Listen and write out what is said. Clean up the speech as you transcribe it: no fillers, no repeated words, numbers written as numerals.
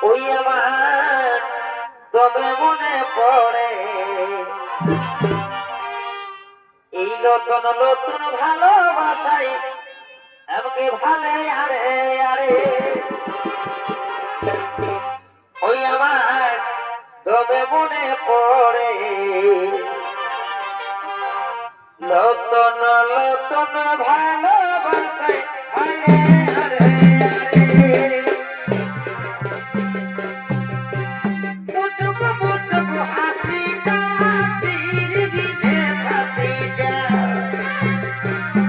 ওই আমার তবে মনে পড়ে এই নতুন নতুন ভালোবাসাই আমাকে ভালে আরে আরে ওই আমার তবে মনে পড়ে নতুন নতুন